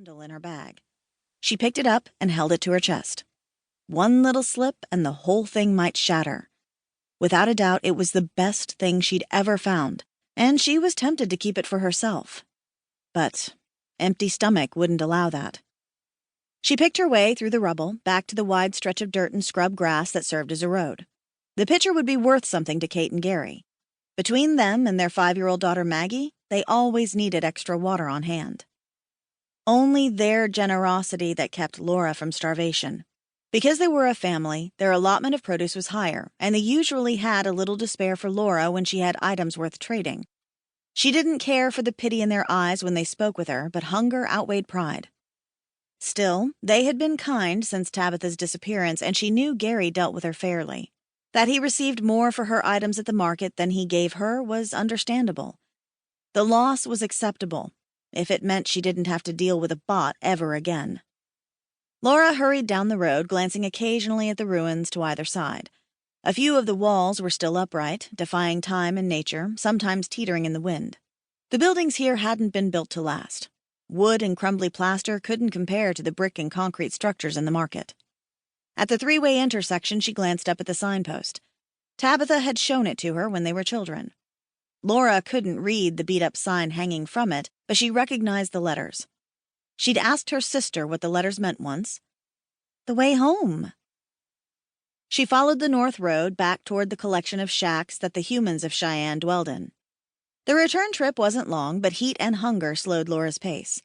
bundle in her bag. She picked it up and held it to her chest. One little slip and the whole thing might shatter. Without a doubt, it was the best thing she'd ever found, and she was tempted to keep it for herself. But empty stomach wouldn't allow that. She picked her way through the rubble, back to the wide stretch of dirt and scrub grass that served as a road. The pitcher would be worth something to Kate and Gary. Between them and their 5-year-old daughter Maggie, they always needed extra water on hand. Only their generosity that kept Lara from starvation. Because they were a family, their allotment of produce was higher, and they usually had a little to spare for Lara when she had items worth trading. She didn't care for the pity in their eyes when they spoke with her, but hunger outweighed pride. Still, they had been kind since Tabitha's disappearance, and she knew Gary dealt with her fairly. That he received more for her items at the market than he gave her was understandable. The loss was acceptable, if it meant she didn't have to deal with a bot ever again. Lara hurried down the road, glancing occasionally at the ruins to either side. A few of the walls were still upright, defying time and nature, sometimes teetering in the wind. The buildings here hadn't been built to last. Wood and crumbly plaster couldn't compare to the brick and concrete structures in the market. At the 3-way intersection, she glanced up at the signpost. Tabitha had shown it to her when they were children. Lara couldn't read the beat-up sign hanging from it, but she recognized the letters. She'd asked her sister what the letters meant once. The way home. She followed the north road back toward the collection of shacks that the humans of Cheyenne dwelled in. The return trip wasn't long, but heat and hunger slowed Lara's pace.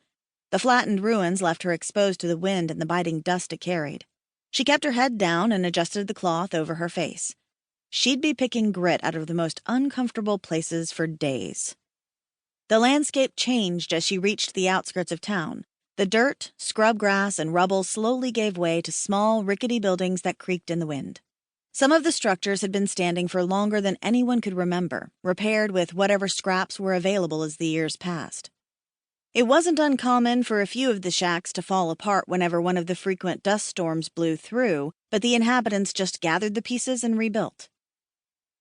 The flattened ruins left her exposed to the wind and the biting dust it carried. She kept her head down and adjusted the cloth over her face. She'd be picking grit out of the most uncomfortable places for days. The landscape changed as she reached the outskirts of town. The dirt, scrub grass, and rubble slowly gave way to small, rickety buildings that creaked in the wind. Some of the structures had been standing for longer than anyone could remember, repaired with whatever scraps were available as the years passed. It wasn't uncommon for a few of the shacks to fall apart whenever one of the frequent dust storms blew through, but the inhabitants just gathered the pieces and rebuilt.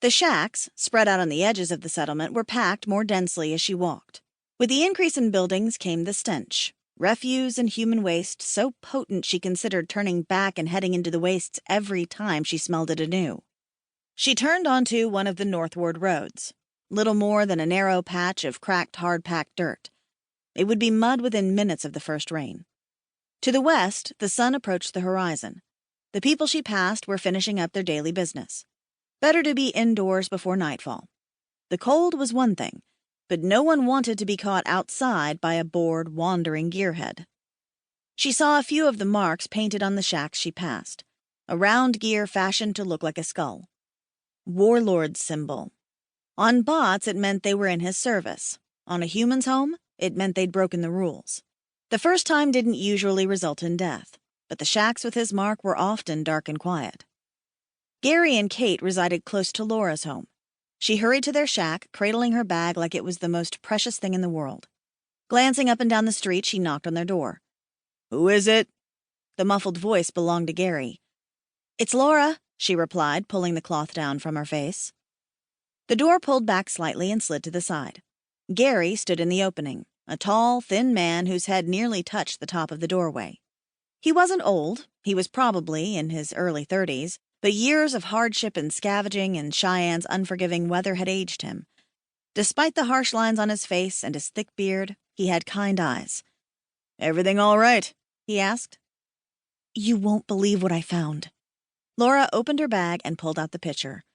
The shacks, spread out on the edges of the settlement, were packed more densely as she walked. With the increase in buildings came the stench. Refuse and human waste so potent she considered turning back and heading into the wastes every time she smelled it anew. She turned onto one of the northward roads, little more than a narrow patch of cracked, hard-packed dirt. It would be mud within minutes of the first rain. To the west, the sun approached the horizon. The people she passed were finishing up their daily business. Better to be indoors before nightfall. The cold was one thing, but no one wanted to be caught outside by a bored, wandering gearhead. She saw a few of the marks painted on the shacks she passed, a round gear fashioned to look like a skull. Warlord's symbol. On bots, it meant they were in his service. On a human's home, it meant they'd broken the rules. The first time didn't usually result in death, but the shacks with his mark were often dark and quiet. Gary and Kate resided close to Lara's home. She hurried to their shack, cradling her bag like it was the most precious thing in the world. Glancing up and down the street, she knocked on their door. "Who is it?" The muffled voice belonged to Gary. "It's Lara," she replied, pulling the cloth down from her face. The door pulled back slightly and slid to the side. Gary stood in the opening, a tall, thin man whose head nearly touched the top of the doorway. He wasn't old. He was probably in his early 30s. But years of hardship and scavenging and Cheyenne's unforgiving weather had aged him. Despite the harsh lines on his face and his thick beard, he had kind eyes. "Everything all right?" he asked. "You won't believe what I found." Lara opened her bag and pulled out the pitcher.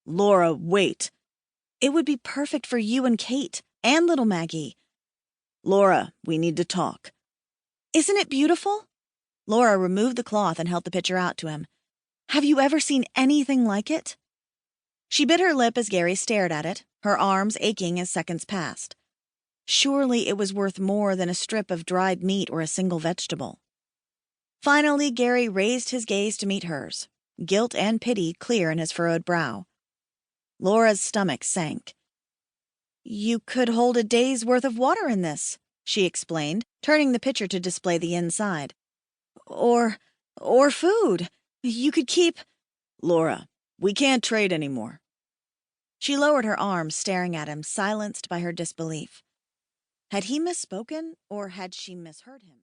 "Lara, wait." "It would be perfect for you and Kate, and little Maggie." "Lara, we need to talk." "Isn't it beautiful?" Lara removed the cloth and held the pitcher out to him. "Have you ever seen anything like it?" She bit her lip as Gary stared at it, her arms aching as seconds passed. Surely it was worth more than a strip of dried meat or a single vegetable. Finally, Gary raised his gaze to meet hers, guilt and pity clear in his furrowed brow. Lara's stomach sank. "You could hold a day's worth of water in this," she explained, turning the pitcher to display the inside. Or food. You could keep—" "Lara, we can't trade anymore." She lowered her arms, staring at him, silenced by her disbelief. Had he misspoken, or had she misheard him?